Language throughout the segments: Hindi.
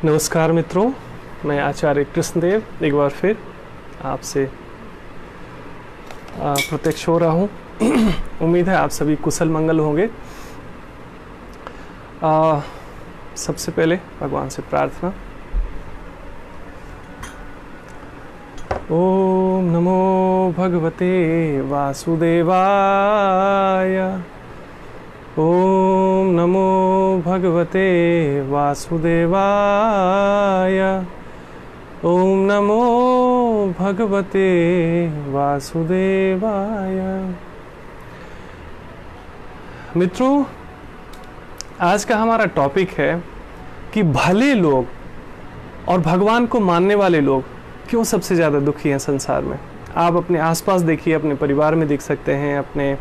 नमस्कार मित्रों, मैं आचार्य कृष्णदेव एक बार फिर आपसे प्रत्यक्ष हो रहा हूँ। उम्मीद है आप सभी कुशल मंगल होंगे। सबसे पहले भगवान से प्रार्थना। ओम नमो भगवते वासुदेवाय। ओम नमो भगवते वासुदेवाय। ओम नमो भगवते वासुदेवाय। मित्रों, आज का हमारा टॉपिक है कि भले लोग और भगवान को मानने वाले लोग क्यों सबसे ज़्यादा दुखी हैं संसार में। आप अपने आसपास देखिए, अपने परिवार में देख सकते हैं, अपने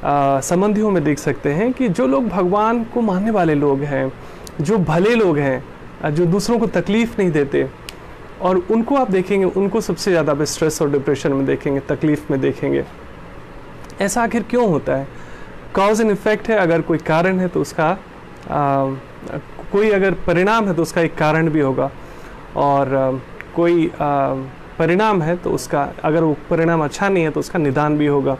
संबंधियों में देख सकते हैं कि जो लोग भगवान को मानने वाले लोग हैं, जो भले लोग हैं, जो दूसरों को तकलीफ़ नहीं देते, और उनको आप देखेंगे, उनको सबसे ज़्यादा आप स्ट्रेस और डिप्रेशन में देखेंगे, तकलीफ़ में देखेंगे। ऐसा आखिर क्यों होता है? कॉज एंड इफ़ेक्ट है। अगर कोई कारण है तो उसका कोई अगर परिणाम है तो उसका एक कारण भी होगा, और कोई परिणाम है तो उसका, अगर वो परिणाम अच्छा नहीं है तो उसका निदान भी होगा।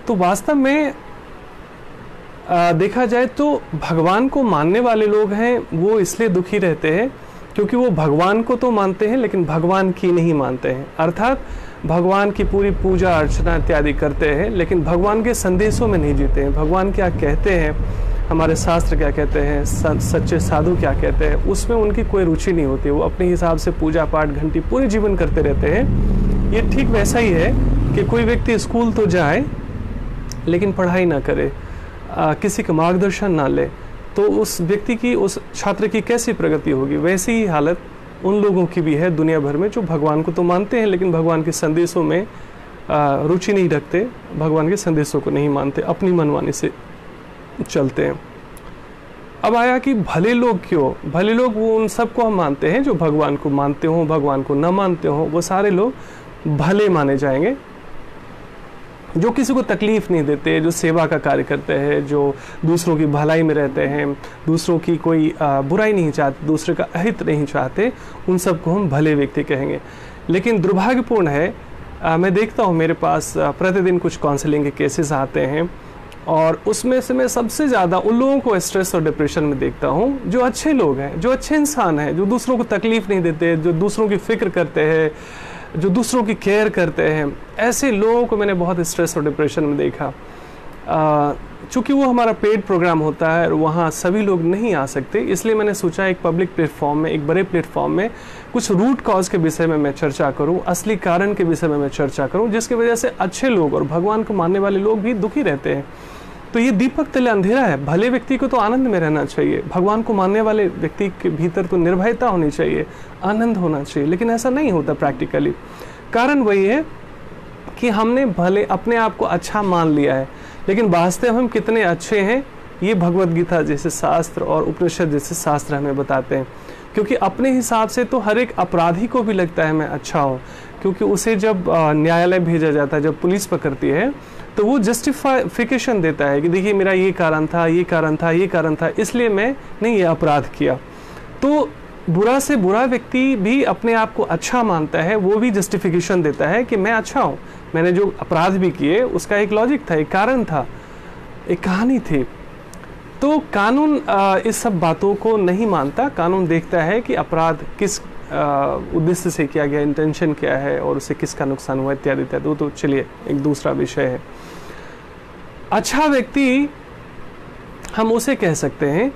तो वास्तव में देखा जाए तो भगवान को मानने वाले लोग हैं वो इसलिए दुखी रहते हैं क्योंकि वो भगवान को तो मानते हैं लेकिन भगवान की नहीं मानते हैं। अर्थात भगवान की पूरी पूजा अर्चना इत्यादि करते हैं लेकिन भगवान के संदेशों में नहीं जीते हैं। भगवान क्या कहते हैं, हमारे शास्त्र क्या कहते हैं, सच्चे साधु क्या कहते हैं, उसमें उनकी कोई रुचि नहीं होती। वो अपने हिसाब से पूजा पाठ घंटी पूरे जीवन करते रहते हैं। ये ठीक वैसा ही है कि कोई व्यक्ति स्कूल तो जाए लेकिन पढ़ाई ना करे, किसी का मार्गदर्शन ना ले, तो उस व्यक्ति की, उस छात्र की कैसी प्रगति होगी। वैसी ही हालत उन लोगों की भी है दुनिया भर में जो भगवान को तो मानते हैं लेकिन भगवान के संदेशों में रुचि नहीं रखते, भगवान के संदेशों को नहीं मानते, अपनी मनमानी से चलते हैं। अब आया कि भले लोग क्यों? भले लोग वो उन सबको हम मानते हैं जो भगवान को मानते हों, भगवान को न मानते हों, वो सारे लोग भले माने जाएंगे। जो किसी को तकलीफ नहीं देते, जो सेवा का कार्य करते हैं, जो दूसरों की भलाई में रहते हैं, दूसरों की कोई बुराई नहीं चाहते, दूसरे का अहित नहीं चाहते, उन सबको हम भले व्यक्ति कहेंगे। लेकिन दुर्भाग्यपूर्ण है, मैं देखता हूँ मेरे पास प्रतिदिन कुछ काउंसलिंग के केसेस आते हैं और उसमें से मैं सबसे ज़्यादा उन लोगों को स्ट्रेस और डिप्रेशन में देखता हूँ जो अच्छे लोग हैं, जो अच्छे इंसान हैं, जो दूसरों को तकलीफ नहीं देते, जो दूसरों की फिक्र करते हैं, जो दूसरों की केयर करते हैं। ऐसे लोगों को मैंने बहुत स्ट्रेस और डिप्रेशन में देखा। चूँकि वो हमारा पेड प्रोग्राम होता है और वहाँ सभी लोग नहीं आ सकते, इसलिए मैंने सोचा एक पब्लिक प्लेटफॉर्म में, एक बड़े प्लेटफॉर्म में कुछ रूट कॉज के विषय में मैं चर्चा करूं, असली कारण के विषय में मैं चर्चा करूं, जिसकी वजह से अच्छे लोग और भगवान को मानने वाले लोग भी दुखी रहते हैं। तो ये दीपक तले अंधेरा है। भले व्यक्ति को तो आनंद में रहना चाहिए, भगवान को मानने वाले व्यक्ति के भीतर तो निर्भयता होनी चाहिए, आनंद होना चाहिए, लेकिन ऐसा नहीं होता प्रैक्टिकली। कारण वही है कि हमने भले अपने आप को अच्छा मान लिया है, लेकिन वास्तव हम कितने अच्छे हैं ये भगवत गीता जैसे शास्त्र और उपनिषद जैसे शास्त्र हमें बताते हैं। क्योंकि अपने हिसाब से तो हर एक अपराधी को भी लगता है मैं अच्छा हूँ, क्योंकि उसे जब न्यायालय भेजा जाता है, जब पुलिस पकड़ती है, तो वो जस्टिफिकेशन देता है कि देखिए मेरा ये कारण था, ये कारण था, ये कारण था, इसलिए मैंने ये अपराध किया। तो बुरा से बुरा व्यक्ति भी अपने आप को अच्छा मानता है, वो भी जस्टिफिकेशन देता है कि मैं अच्छा हूँ, मैंने जो अपराध भी किए उसका एक लॉजिक था, एक कारण था, एक कहानी थी। तो कानून इस सब बातों को नहीं मानता। कानून देखता है कि अपराध किस उद्देश्य से किया गया, इंटेंशन क्या है और उससे किसका नुकसान हुआ इत्यादि इत्यादि। वो तो चलिए एक दूसरा विषय है। अच्छा व्यक्ति हम उसे कह सकते हैं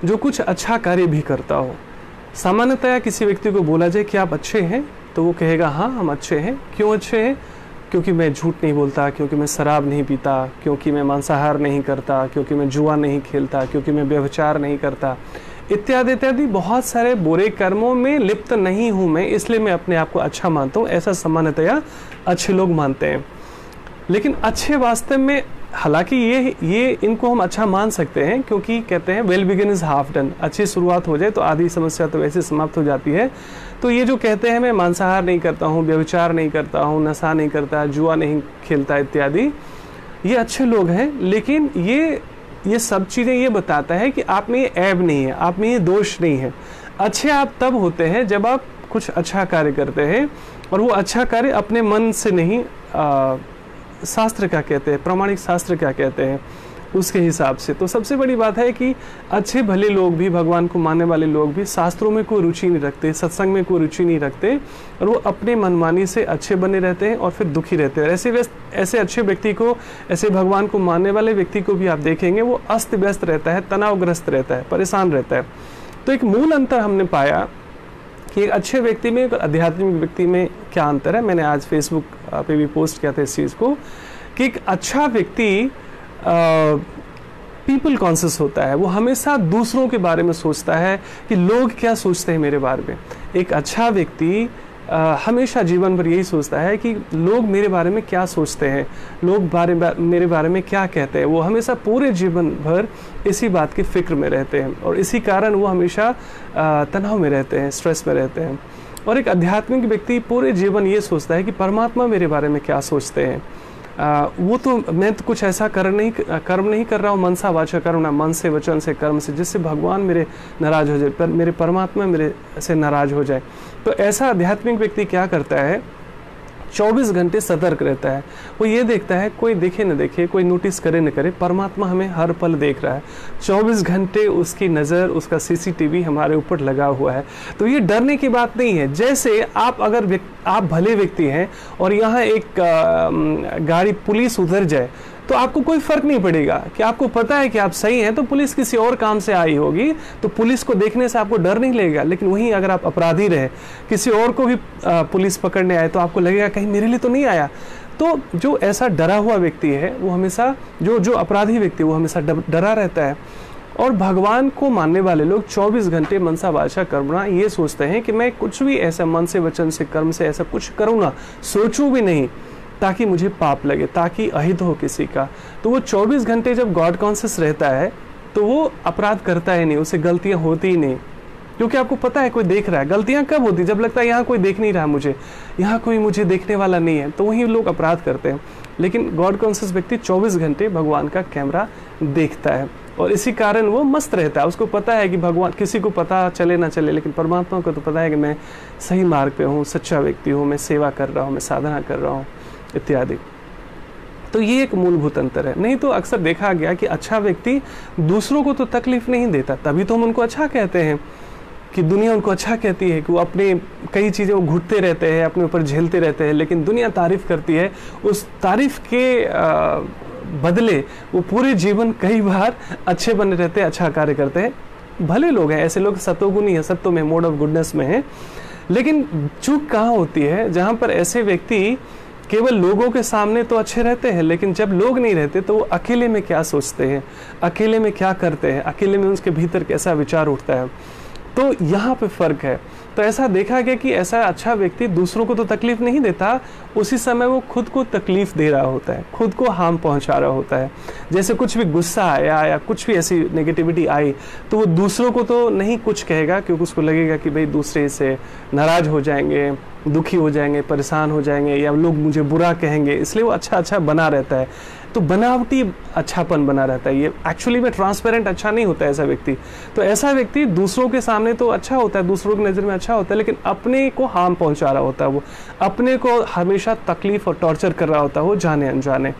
जो कुछ अच्छा कार्य भी करता हो। सामान्यतया किसी व्यक्ति को बोला जाए कि आप अच्छे हैं तो वो कहेगा हाँ हम अच्छे हैं। क्यों अच्छे हैं? क्योंकि मैं झूठ नहीं बोलता, क्योंकि मैं शराब नहीं पीता, क्योंकि मैं मांसाहार नहीं करता, क्योंकि मैं जुआ नहीं खेलता, क्योंकि मैं व्यभिचार नहीं करता, इत्यादि इत्यादि। बहुत सारे बुरे कर्मों में लिप्त नहीं हूँ मैं, इसलिए मैं अपने आप को अच्छा मानता हूँ। ऐसा सामान्यतया अच्छे लोग मानते हैं। लेकिन अच्छे वास्तव में, हालांकि ये इनको हम अच्छा मान सकते हैं क्योंकि कहते हैं well begin is half done. अच्छी शुरुआत हो जाए तो आधी समस्या तो वैसे समाप्त हो जाती है। तो ये जो कहते हैं मैं मांसाहार नहीं करता हूँ, व्यभिचार नहीं करता हूँ, नशा नहीं करता, जुआ नहीं खेलता इत्यादि, ये अच्छे लोग हैं। लेकिन ये ये सब चीज़ें ये बताता है कि आप में ये ऐब नहीं है, आप में ये दोष नहीं है। अच्छे आप तब होते हैं जब आप कुछ अच्छा कार्य करते हैं, और वो अच्छा कार्य अपने मन से नहीं, शास्त्र क्या कहते हैं, प्रामाणिक शास्त्र क्या कहते हैं उसके हिसाब से। तो सबसे बड़ी बात है कि अच्छे भले लोग भी, भगवान को मानने वाले लोग भी शास्त्रों में कोई रुचि नहीं रखते, सत्संग में कोई रुचि नहीं रखते, और वो अपने मनमानी से अच्छे बने रहते हैं और फिर दुखी रहते हैं। ऐसे अच्छे व्यक्ति को, ऐसे भगवान को मानने वाले व्यक्ति को भी आप देखेंगे वो अस्त व्यस्त रहता है, तनावग्रस्त रहता है, परेशान रहता है। तो एक मूल अंतर हमने पाया कि एक अच्छे व्यक्ति में, एक आध्यात्मिक व्यक्ति में क्या अंतर है। मैंने आज फेसबुक पे भी पोस्ट किया था इस चीज़ को कि एक अच्छा व्यक्ति पीपल कॉन्शियस होता है, वो हमेशा दूसरों के बारे में सोचता है कि लोग क्या सोचते हैं मेरे बारे में। एक अच्छा व्यक्ति हमेशा जीवन भर यही सोचता है कि लोग मेरे बारे में क्या सोचते हैं, लोग मेरे बारे में क्या कहते हैं। वो हमेशा पूरे जीवन भर इसी बात की फिक्र में रहते हैं, और इसी कारण वो हमेशा तनाव में रहते हैं, स्ट्रेस में रहते हैं। और एक आध्यात्मिक व्यक्ति पूरे जीवन ये सोचता है कि परमात्मा मेरे बारे में क्या सोचते हैं। वो तो मैं तो कुछ ऐसा कर्म नहीं कर रहा हूँ, मनसा वाचा कर्मणा, मन से, वचन से, कर्म से, जिससे भगवान मेरे नाराज हो जाए, पर मेरे परमात्मा मेरे से नाराज हो जाए। तो ऐसा आध्यात्मिक व्यक्ति क्या करता है, 24 घंटे सतर्क रहता है। वो ये देखता है, कोई देखे न देखे, कोई नोटिस करे न करे, परमात्मा हमें हर पल देख रहा है। 24 घंटे उसकी नज़र, उसका CCTV हमारे ऊपर लगा हुआ है। तो ये डरने की बात नहीं है। जैसे आप भले व्यक्ति हैं और यहाँ एक गाड़ी पुलिस उधर जाए तो आपको कोई फर्क नहीं पड़ेगा, कि आपको पता है कि आप सही हैं, तो पुलिस किसी और काम से आई होगी, तो पुलिस को देखने से आपको डर नहीं लगेगा। लेकिन वहीं अगर आप अपराधी रहे, किसी और को भी पुलिस पकड़ने आए, तो आपको लगेगा कहीं मेरे लिए तो नहीं आया। तो जो ऐसा डरा हुआ व्यक्ति है वो हमेशा, जो अपराधी व्यक्ति वो हमेशा डरा रहता है। और भगवान को मानने वाले लोग 24 घंटे मनसा वाचा कर्मणा ये सोचते हैं कि मैं कुछ भी ऐसा मन से, वचन से, कर्म से ऐसा कुछ करूँ ना, सोचूं भी नहीं, ताकि मुझे पाप लगे, ताकि अहित हो किसी का। तो वो 24 घंटे जब गॉड कॉन्शियस रहता है तो वो अपराध करता ही नहीं, उससे गलतियां होती ही नहीं, क्योंकि आपको पता है कोई देख रहा है। गलतियां कब होती? जब लगता है यहाँ कोई देख नहीं रहा मुझे, यहाँ कोई मुझे देखने वाला नहीं है, तो वहीं लोग अपराध करते हैं। लेकिन गॉड कॉन्शियस व्यक्ति 24 घंटे भगवान का कैमरा देखता है, और इसी कारण वो मस्त रहता है। उसको पता है कि भगवान, किसी को पता चले ना चले, लेकिन परमात्मा को तो पता है कि मैं सही मार्ग पे हूँ, सच्चा व्यक्ति हूँ, मैं सेवा कर रहा हूँ, मैं साधना कर रहा हूँ इत्यादि। तो ये एक मूलभूत अंतर है। नहीं तो अक्सर देखा गया कि अच्छा व्यक्ति दूसरों को तो तकलीफ नहीं देता, तभी तो हम उनको अच्छा कहते हैं, कि दुनिया उनको अच्छा कहती है कि वो अपने कई चीज़ें वो घुटते रहते हैं, अपने ऊपर झेलते रहते हैं, लेकिन दुनिया तारीफ करती है। उस तारीफ के बदले वो पूरे जीवन कई बार अच्छे बने रहते हैं, अच्छा कार्य करते हैं। भले लोग हैं, ऐसे लोग सतोगुणी है, सत्व में, मोड ऑफ गुडनेस में है। लेकिन चूक कहाँ होती है? जहाँ पर ऐसे व्यक्ति केवल लोगों के सामने तो अच्छे रहते हैं, लेकिन जब लोग नहीं रहते तो वो अकेले में क्या सोचते हैं, अकेले में क्या करते हैं, अकेले में उसके भीतर कैसा विचार उठता है। तो यहाँ पे फर्क है। तो ऐसा देखा गया कि ऐसा अच्छा व्यक्ति दूसरों को तो तकलीफ नहीं देता, उसी समय वो खुद को तकलीफ दे रहा होता है, खुद को हार्म पहुंचा रहा होता है। जैसे कुछ भी गुस्सा आया या कुछ भी ऐसी नेगेटिविटी आई तो वो दूसरों को तो नहीं कुछ कहेगा, क्योंकि उसको लगेगा कि भाई दूसरे से नाराज हो जाएंगे, दुखी हो जाएंगे, परेशान हो जाएंगे, या लोग मुझे बुरा कहेंगे, इसलिए वो अच्छा बना रहता है। तो बनावटी अच्छापन बना रहता है, ये एक्चुअली में ट्रांसपेरेंट अच्छा नहीं होता है ऐसा व्यक्ति। तो ऐसा व्यक्ति दूसरों के सामने तो अच्छा होता है, दूसरों की नज़र में अच्छा होता है, लेकिन अपने को हार्म पहुंचा रहा होता है, वो अपने को हमेशा तकलीफ और टॉर्चर कर रहा होता है, वो जाने अनजाने।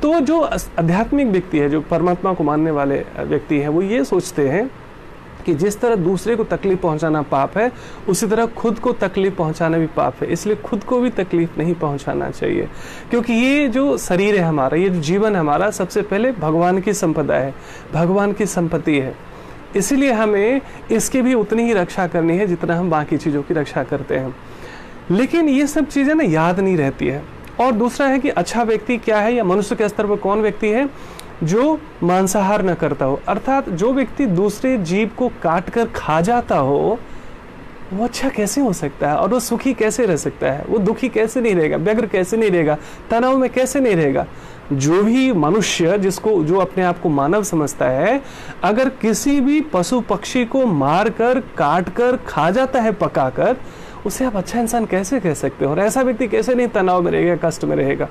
तो जो आध्यात्मिक व्यक्ति है, जो परमात्मा को मानने वाले व्यक्ति हैं, वो ये सोचते हैं कि जिस तरह दूसरे को तकलीफ पहुंचाना पाप है, उसी तरह खुद को तकलीफ पहुंचाना भी पाप है। इसलिए खुद को भी तकलीफ नहीं पहुंचाना चाहिए, क्योंकि ये जो शरीर है हमारा, ये जो जीवन है हमारा, सबसे पहले भगवान की संपदा है, भगवान की संपत्ति है। इसीलिए हमें इसकी भी उतनी ही रक्षा करनी है जितना हम बाकी चीज़ों की रक्षा करते हैं। लेकिन ये सब चीज़ें ना याद नहीं रहती है। और दूसरा है कि अच्छा व्यक्ति क्या है, या मनुष्य के स्तर पर कौन व्यक्ति है जो मांसाहार न करता हो, अर्थात जो व्यक्ति दूसरे जीव को काट कर खा जाता हो, वो अच्छा कैसे हो सकता है, और वो सुखी कैसे रह सकता है, वो दुखी कैसे नहीं रहेगा, व्यग्र कैसे नहीं रहेगा, तनाव में कैसे नहीं रहेगा। जो भी मनुष्य जो अपने आप को मानव समझता है, अगर किसी भी पशु पक्षी को मार कर, काट कर खा जाता है, पका कर, उसे आप अच्छा इंसान कैसे कह सकते हो? और ऐसा व्यक्ति कैसे नहीं तनाव में रहेगा, कष्ट में रहेगा?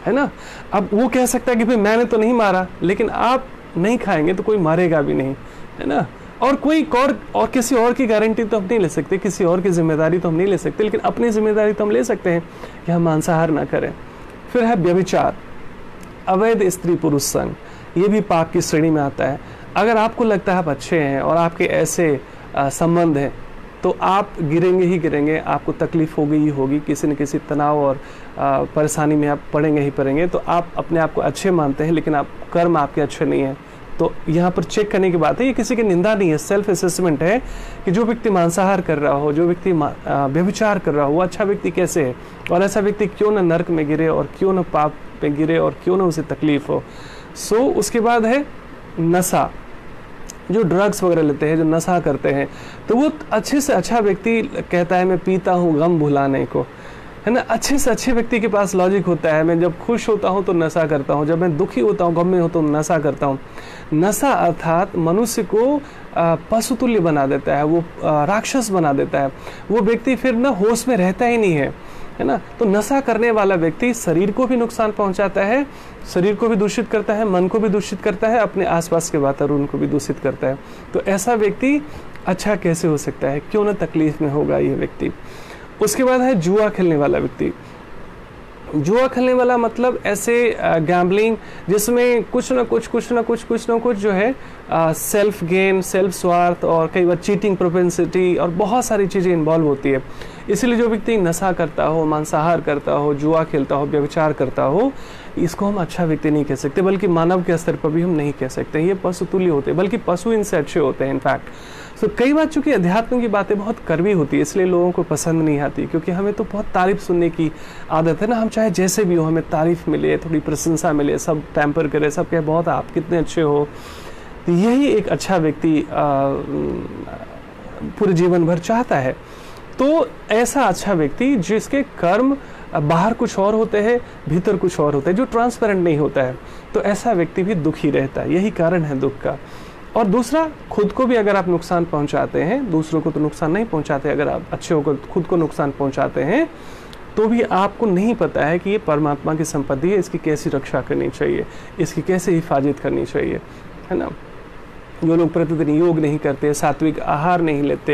है ना। अब वो कह सकता है कि भाई मैंने तो नहीं मारा, लेकिन आप नहीं खाएंगे तो कोई मारेगा भी नहीं, है ना। और कोई और किसी और की गारंटी तो हम नहीं ले सकते, किसी और की जिम्मेदारी तो हम नहीं ले सकते, लेकिन अपनी जिम्मेदारी तो हम ले सकते हैं कि हम मांसाहार ना करें। फिर है व्यभिचार, अवैध स्त्री पुरुष संग, ये भी पाप की श्रेणी में आता है। अगर आपको लगता है आप अच्छे हैं और आपके ऐसे संबंध हैं, तो आप गिरेंगे ही गिरेंगे, आपको तकलीफ होगी ही होगी, किसी न किसी तनाव और परेशानी में आप पड़ेंगे ही पड़ेंगे। तो आप अपने आप को अच्छे मानते हैं, लेकिन आप कर्म आपके अच्छे नहीं हैं। तो यहाँ पर चेक करने की बात है, ये किसी की निंदा नहीं है, सेल्फ असेसमेंट है कि जो व्यक्ति मांसाहार कर रहा हो, जो व्यक्ति व्यभिचार कर रहा हो, वो अच्छा व्यक्ति कैसे है, और ऐसा व्यक्ति क्यों न नरक में गिरे, और क्यों न पाप में गिरे, और क्यों न उसे तकलीफ हो। उसके बाद है नशा, जो ड्रग्स वगैरह लेते हैं, जो नशा करते हैं, तो वो अच्छे से अच्छा व्यक्ति कहता है मैं पीता हूँ गम भुलाने को, है ना। अच्छे से अच्छे व्यक्ति के पास लॉजिक होता है, मैं जब खुश होता हूँ तो नशा करता हूँ, जब मैं दुखी होता हूँ, गम में होता हूँ, नशा करता हूँ। नशा अर्थात मनुष्य को पशुतुल्य बना देता है, वो राक्षस बना देता है, वो व्यक्ति फिर ना होश में रहता ही नहीं है ना। तो नशा करने वाला व्यक्ति शरीर को भी नुकसान पहुंचाता है, शरीर को भी दूषित करता है, मन को भी दूषित करता है, अपने आसपास के वातावरण को भी दूषित करता है। तो ऐसा व्यक्ति अच्छा कैसे हो सकता है, क्यों ना तकलीफ में होगा ये व्यक्ति। उसके बाद है जुआ खेलने वाला व्यक्ति। जुआ खेलने वाला मतलब ऐसे गैम्बलिंग जिसमें कुछ ना कुछ जो है सेल्फ गेन, सेल्फ स्वार्थ, और कई बार चीटिंग प्रोपेंसिटी और बहुत सारी चीज़ें इन्वॉल्व होती है। इसलिए जो व्यक्ति नशा करता हो, मांसाहार करता हो, जुआ खेलता हो, व्यभिचार करता हो, इसको हम अच्छा व्यक्ति नहीं कह सकते, बल्कि मानव के स्तर पर भी हम नहीं कह सकते। ये पशु तुल्य होते हैं, बल्कि पशु इनसे अच्छे होते हैं इनफैक्ट। तो कई बार चूंकि अध्यात्म की बातें बहुत कड़वी होती है, इसलिए लोगों को पसंद नहीं आती, क्योंकि हमें तो बहुत तारीफ सुनने की आदत है ना। हम चाहे जैसे भी हो, हमें तारीफ मिले, थोड़ी प्रशंसा मिले, सब पैम्पर करे, सब कहे बहुत आप कितने अच्छे हो। तो यही एक अच्छा व्यक्ति पूरे जीवन भर चाहता है। तो ऐसा अच्छा व्यक्ति जिसके कर्म बाहर कुछ और होते हैं, भीतर कुछ और होते हैं, जो ट्रांसपेरेंट नहीं होता है, तो ऐसा व्यक्ति भी दुखी रहता है। यही कारण है दुख का। और दूसरा, खुद को भी अगर आप नुकसान पहुंचाते हैं, दूसरों को तो नुकसान नहीं पहुंचाते, अगर आप अच्छे होकर खुद को नुकसान पहुंचाते हैं, तो भी आपको नहीं पता है कि ये परमात्मा की संपत्ति है, इसकी कैसी रक्षा करनी चाहिए, इसकी कैसे हिफाजत करनी चाहिए, है ना। जो लोग प्रतिदिन योग नहीं करते, सात्विक आहार नहीं लेते,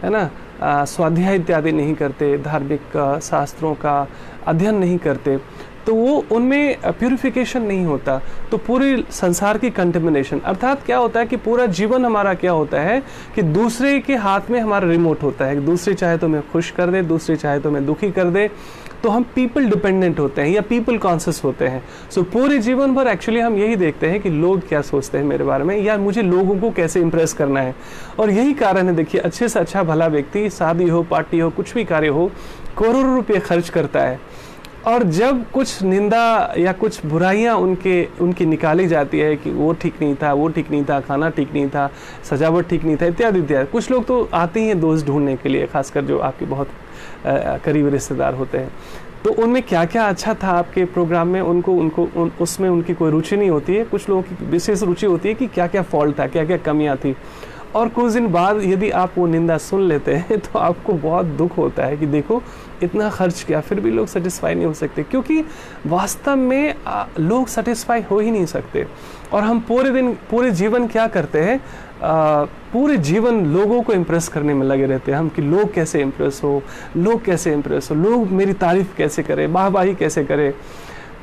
है ना, स्वाध्याय इत्यादि नहीं करते, धार्मिक शास्त्रों का अध्ययन नहीं करते, तो वो उनमें प्यूरिफिकेशन नहीं होता। तो पूरी संसार की कंटेमिनेशन, अर्थात क्या होता है कि पूरा जीवन हमारा क्या होता है कि दूसरे के हाथ में हमारा रिमोट होता है। दूसरे चाहे तो मैं खुश कर दे, दूसरे चाहे तो मैं दुखी कर दे। तो हम पीपल डिपेंडेंट होते हैं या पीपल कॉन्शियस होते हैं। सो पूरे जीवन भर एक्चुअली हम यही देखते हैं कि लोग क्या सोचते हैं मेरे बारे में, या मुझे लोगों को कैसे इंप्रेस करना है। और यही कारण है, देखिए, अच्छे से अच्छा भला व्यक्ति शादी हो, पार्टी हो, कुछ भी कार्य हो, करोड़ों रुपये खर्च करता है, और जब कुछ निंदा या कुछ बुराइयां उनकी निकाली जाती है कि वो ठीक नहीं था, वो ठीक नहीं था, खाना ठीक नहीं था, सजावट ठीक नहीं था, इत्यादि इत्यादि। कुछ लोग तो आते ही हैं दोष ढूंढने के लिए, खासकर जो आपके बहुत करीबी रिश्तेदार होते हैं। तो उनमें क्या क्या अच्छा था आपके प्रोग्राम में, उसमें उनकी कोई रुचि नहीं होती है। कुछ लोगों की विशेष रुचि होती है कि क्या क्या फॉल्ट था, क्या क्या कमियां थी। और कुछ दिन बाद यदि आप वो निंदा सुन लेते हैं तो आपको बहुत दुख होता है कि देखो इतना खर्च किया, फिर भी लोग सेटिस्फाई नहीं हो सकते, क्योंकि वास्तव में लोग सेटिस्फाई हो ही नहीं सकते। और हम पूरे जीवन क्या करते हैं, पूरे जीवन लोगों को इम्प्रेस करने में लगे रहते हैं हम, कि लोग कैसे इम्प्रेस हो, लोग मेरी तारीफ कैसे करें, वाहवाही कैसे करें।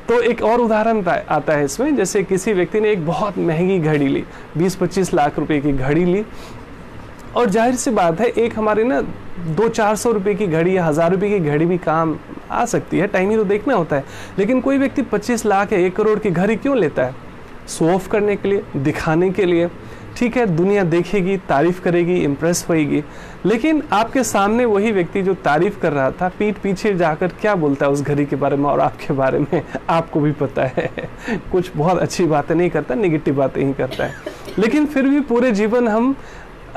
तो एक और उदाहरण आता है इसमें, जैसे किसी व्यक्ति ने एक बहुत महंगी घड़ी ली, 20-25 लाख रुपए की घड़ी ली, और जाहिर सी बात है एक हमारे ना 200-400 रुपए की घड़ी या 1000 रुपए की घड़ी भी काम आ सकती है, टाइम ही तो देखना होता है। लेकिन कोई व्यक्ति 25 लाख या 1 करोड़ की घड़ी क्यों लेता है? शो ऑफ करने के लिए, दिखाने के लिए। ठीक है, दुनिया देखेगी, तारीफ करेगी, इम्प्रेस होएगी। लेकिन आपके सामने वही व्यक्ति जो तारीफ कर रहा था, पीठ पीछे जाकर क्या बोलता है उस घड़ी के बारे में और आपके बारे में, आपको भी पता है। कुछ बहुत अच्छी बातें नहीं करता, नेगेटिव बातें ही करता है। लेकिन फिर भी पूरे जीवन हम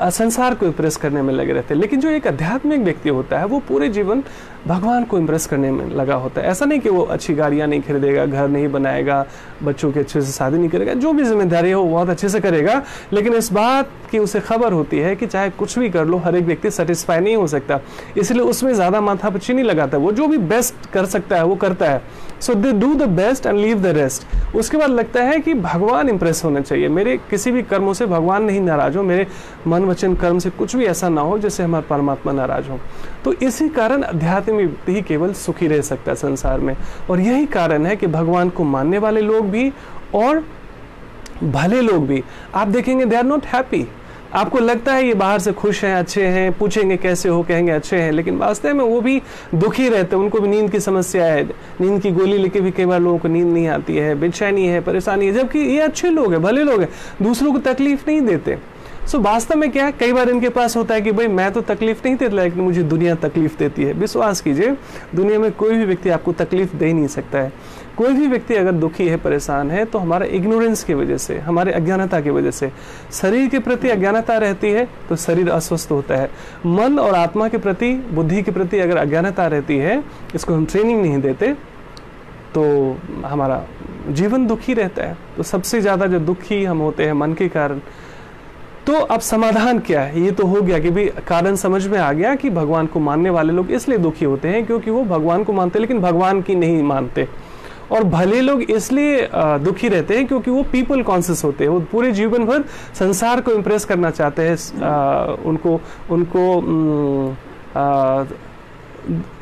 संसार को इम्प्रेस करने में लगे रहते हैं। लेकिन जो एक आध्यात्मिक व्यक्ति होता है वो पूरे जीवन भगवान को इम्प्रेस करने में लगा होता है। ऐसा नहीं कि वो अच्छी गाड़ियाँ नहीं खरीदेगा, घर नहीं बनाएगा, बच्चों के अच्छे से शादी नहीं करेगा, जो भी जिम्मेदारी है वो बहुत अच्छे से करेगा, लेकिन इस बात की उसे खबर होती है कि चाहे कुछ भी कर लो हर एक व्यक्ति सेटिस्फाई नहीं हो सकता, इसलिए उसमें ज़्यादा माथापच्ची नहीं लगाता। वो जो भी बेस्ट कर सकता है वो करता है। So they do the best and leave the rest. उसके बाद लगता है कि भगवान इंप्रेस होने चाहिए, मेरे किसी भी कर्मों से भगवान नहीं नाराज हो, मेरे मन वचन कर्म से कुछ भी ऐसा ना हो जिससे हमारा परमात्मा नाराज हो। तो इसी कारण अध्यात्म व्यक्ति ही केवल सुखी रह सकता है संसार में। और यही कारण है कि भगवान को मानने वाले लोग भी और भले लोग भी, आप देखेंगे दे आर नॉट हैप्पी। आपको लगता है ये बाहर से खुश हैं, अच्छे हैं, पूछेंगे कैसे हो, कहेंगे अच्छे हैं, लेकिन वास्तव में वो भी दुखी रहते हैं। उनको भी नींद की समस्या है, नींद की गोली लेके भी कई बार लोगों को नींद नहीं आती है, बेचैनी है, परेशानी है, जबकि ये अच्छे लोग हैं, भले लोग हैं, दूसरों को तकलीफ नहीं देते। सो वास्तव में क्या है, कई बार इनके पास होता है कि भाई मैं तो तकलीफ नहीं देता, लेकिन मुझे दुनिया तकलीफ देती है। विश्वास कीजिए, दुनिया में कोई भी व्यक्ति आपको तकलीफ दे ही नहीं सकता है। कोई भी व्यक्ति अगर दुखी है, परेशान है, तो हमारा इग्नोरेंस की वजह से, हमारे अज्ञानता की वजह से। शरीर के प्रति अज्ञानता रहती है तो शरीर अस्वस्थ होता है। मन और आत्मा के प्रति, बुद्धि के प्रति अगर अज्ञानता रहती है, इसको हम ट्रेनिंग नहीं देते, तो हमारा जीवन दुखी रहता है। तो सबसे ज़्यादा जो दुखी हम होते हैं मन के कारण। तो अब समाधान क्या है? ये तो हो गया कि भी कारण समझ में आ गया कि भगवान को मानने वाले लोग इसलिए दुखी होते हैं क्योंकि वो भगवान को मानते लेकिन भगवान की नहीं मानते। और भले लोग इसलिए दुखी रहते हैं क्योंकि वो पीपल कॉन्शियस होते हैं, वो पूरे जीवन भर संसार को इम्प्रेस करना चाहते हैं, उनको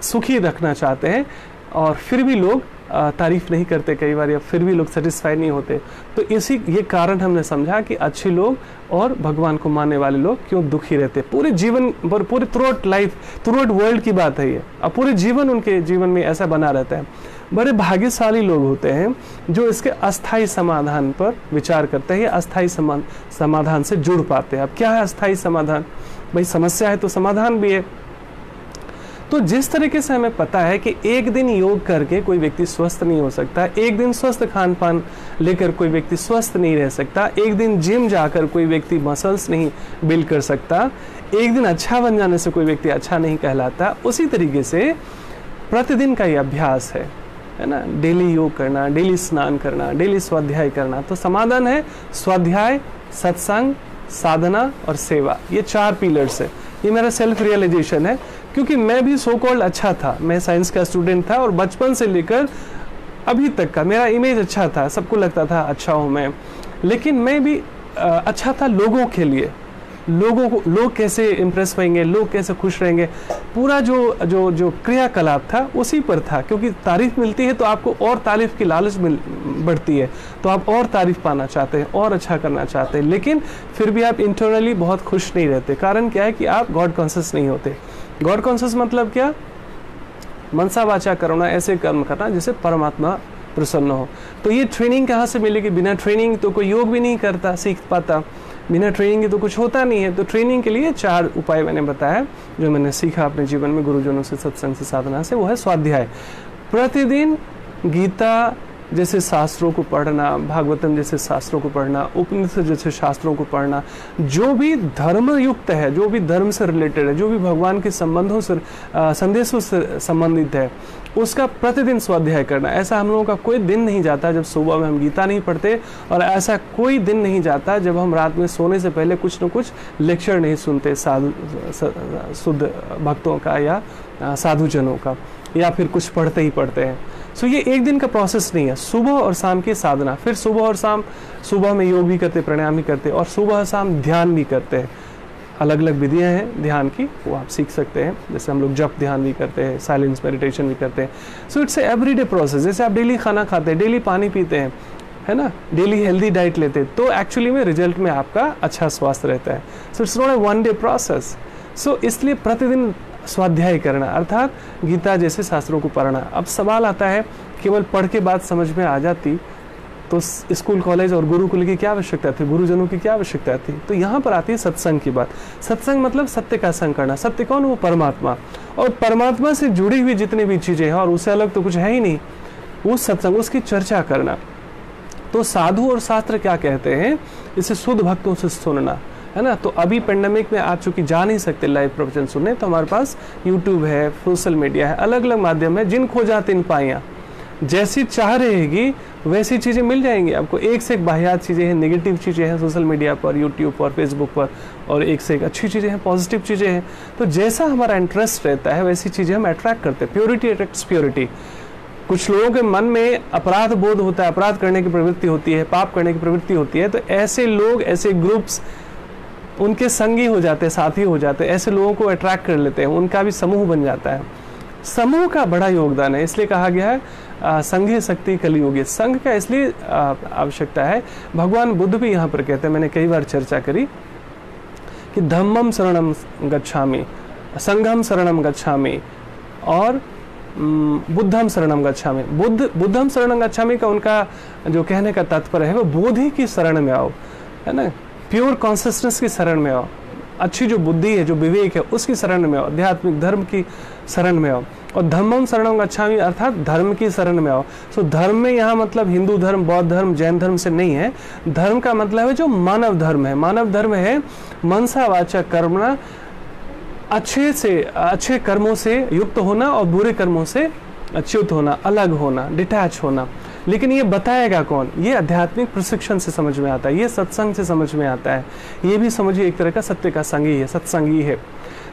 सुखी रखना चाहते हैं, और फिर भी लोग तारीफ नहीं करते कई बार, या फिर भी लोग सेटिस्फाई नहीं होते। तो ये कारण हमने समझा कि अच्छे लोग और भगवान को मानने वाले लोग क्यों दुखी रहते। पूरे जीवन भर, पूरे through out life, through out world की बात है ये, अब पूरे जीवन उनके जीवन में ऐसा बना रहता है। बड़े भाग्यशाली लोग होते हैं जो इसके अस्थायी समाधान पर विचार करते हैं, अस्थायी समाधान से जुड़ पाते हैं। अब क्या है अस्थायी समाधान? भाई समस्या है तो समाधान भी है। तो जिस तरीके से हमें पता है कि एक दिन योग करके कोई व्यक्ति स्वस्थ नहीं हो सकता, एक दिन स्वस्थ खान पान लेकर कोई व्यक्ति स्वस्थ नहीं रह सकता, एक दिन जिम जाकर कोई व्यक्ति मसल्स नहीं बिल्ड कर सकता, एक दिन अच्छा बन जाने से कोई व्यक्ति अच्छा नहीं कहलाता, उसी तरीके से प्रतिदिन का ये अभ्यास है ना, डेली योग करना, डेली स्नान करना, डेली स्वाध्याय करना। तो समाधान है स्वाध्याय, सत्संग, साधना और सेवा। ये 4 पिलर्स है। ये मेरा सेल्फ रियलाइजेशन है, क्योंकि मैं भी सो कॉल्ड अच्छा था, मैं साइंस का स्टूडेंट था और बचपन से लेकर अभी तक का मेरा इमेज अच्छा था, सबको लगता था अच्छा हूँ मैं, लेकिन मैं भी अच्छा था लोगों के लिए। लोग कैसे इम्प्रेस होंगे, लोग कैसे खुश रहेंगे, पूरा जो क्रियाकलाप था उसी पर था। क्योंकि तारीफ मिलती है तो आपको और तारीफ की लालच बढ़ती है, तो आप और तारीफ पाना चाहते हैं, और अच्छा करना चाहते हैं, लेकिन फिर भी आप इंटरनली बहुत खुश नहीं रहते। कारण क्या है कि आप गॉड कॉन्शियस नहीं होते। गॉड कॉन्शियस मतलब क्या? मनसा वाचा करुणा, ऐसे कर्म करना जिससे परमात्मा प्रसन्न हो। तो ये ट्रेनिंग कहाँ से मिलेगी? बिना ट्रेनिंग तो कोई योग भी नहीं करता, सीख पाता, बिना ट्रेनिंग के तो कुछ होता नहीं है। तो ट्रेनिंग के लिए 4 उपाय मैंने बताया जो मैंने सीखा अपने जीवन में गुरुजनों से, सत्संग से, साधना से। वो है स्वाध्याय, प्रतिदिन गीता जैसे शास्त्रों को पढ़ना, भागवतम जैसे शास्त्रों को पढ़ना, उपनिषद जैसे शास्त्रों को पढ़ना, जो भी धर्म युक्त है, जो भी धर्म से रिलेटेड है, जो भी भगवान के संबंधों से, संदेशों से संबंधित है, उसका प्रतिदिन स्वाध्याय करना। ऐसा हम लोगों का कोई दिन नहीं जाता जब सुबह में हम गीता नहीं पढ़ते, और ऐसा कोई दिन नहीं जाता जब हम रात में सोने से पहले कुछ न कुछ लेक्चर नहीं सुनते शुद्ध भक्तों का या साधुजनों का, या फिर कुछ पढ़ते ही पढ़ते हैं। सो ये एक दिन का प्रोसेस नहीं है। सुबह और शाम की साधना, फिर सुबह और शाम, सुबह में योग भी करते, प्राणायाम भी करते, और सुबह और शाम ध्यान भी करते हैं। अलग अलग विधियां हैं ध्यान की, वो आप सीख सकते हैं। जैसे हम लोग जप ध्यान भी करते हैं, साइलेंस मेडिटेशन भी करते हैं। So it's everyday process. जैसे आप डेली खाना खाते हैं, डेली पानी पीते हैं, है ना, डेली हेल्दी डाइट लेते हैं, तो एक्चुअली में रिजल्ट में आपका अच्छा स्वास्थ्य रहता है। So it's not a 1 day process. So इसलिए प्रतिदिन स्वाध्याय करना, अर्थात गीता जैसे शास्त्रों को पढ़ना। अब सवाल आता है, केवल पढ़ के बात समझ में आ जाती तो स्कूल कॉलेज और गुरुकुल की क्या आवश्यकता थी, गुरुजनों की क्या आवश्यकता थी? तो यहाँ पर आती है सत्संग की बात। सत्संग मतलब सत्य का संग करना। सत्य कौन? वो परमात्मा। और परमात्मा से जुड़ी हुई जितनी भी चीजें हैं, और उससे अलग तो कुछ है ही नहीं, वो सत्संग, उसकी चर्चा करना। तो साधु और शास्त्र क्या कहते हैं? इसे शुद्ध भक्तों से सुनना, है ना। तो अभी पेंडेमिक में आप चूंकि जा नहीं सकते लाइव प्रवचन सुनने, तो हमारे पास यूट्यूब है, सोशल मीडिया है, अलग अलग माध्यम है, जिन खोजा तिन पाया। जैसी चाह रहेगी वैसी चीज़ें मिल जाएंगी आपको। एक से एक बाहियात चीज़ें हैं, नेगेटिव चीज़ें हैं सोशल मीडिया पर, यूट्यूब पर, फेसबुक पर, और एक से एक अच्छी चीज़ें हैं, पॉजिटिव चीज़ें हैं। तो जैसा हमारा इंटरेस्ट रहता है वैसी चीज़ें हम अट्रैक्ट करते हैं। Purity attracts purity. कुछ लोगों के मन में अपराध बोध होता है, अपराध करने की प्रवृत्ति होती है, पाप करने की प्रवृत्ति होती है, तो ऐसे लोग, ऐसे ग्रुप्स उनके संगी हो जाते हैं, साथी हो जाते हैं, ऐसे लोगों को अट्रैक्ट कर लेते हैं, उनका भी समूह बन जाता है। समूह का बड़ा योगदान है, इसलिए कहा गया है संघे शक्ति कलियुगी। संघ का इसलिए आवश्यकता है। भगवान बुद्ध भी यहाँ पर कहते हैं, मैंने कई बार चर्चा करी कि धम्मम शरणम गच्छामि, संघम शरणम गच्छामि और बुद्धम शरणम गच्छामि। बुद्धम शरणम गच्छामि का उनका जो कहने का तात्पर्य है वो बोधि की शरण में आओ, है ना, प्योर कॉन्सियसनेस की शरण में आओ, अच्छी जो बुद्धि है, जो विवेक है, उसकी शरण में आओ, आध्यात्मिक धर्म की शरण में आओ। और धम्मम शरणम गच्छामि अर्थात धर्म की शरण में आओ। सो धर्म में यहाँ मतलब हिंदू धर्म, बौद्ध धर्म, जैन धर्म से नहीं है। धर्म का मतलब है जो मानव धर्म है। मानव धर्म है मनसा वाचा कर्मणा, अच्छे कर्मों से युक्त होना और बुरे कर्मों से अच्युत होना, अलग होना, डिटैच होना। लेकिन ये बताएगा कौन? ये आध्यात्मिक प्रशिक्षण से समझ में आता है, ये सत्संग से समझ में आता है। ये भी समझिए एक तरह का सत्य का संगी है, सत्संगी है।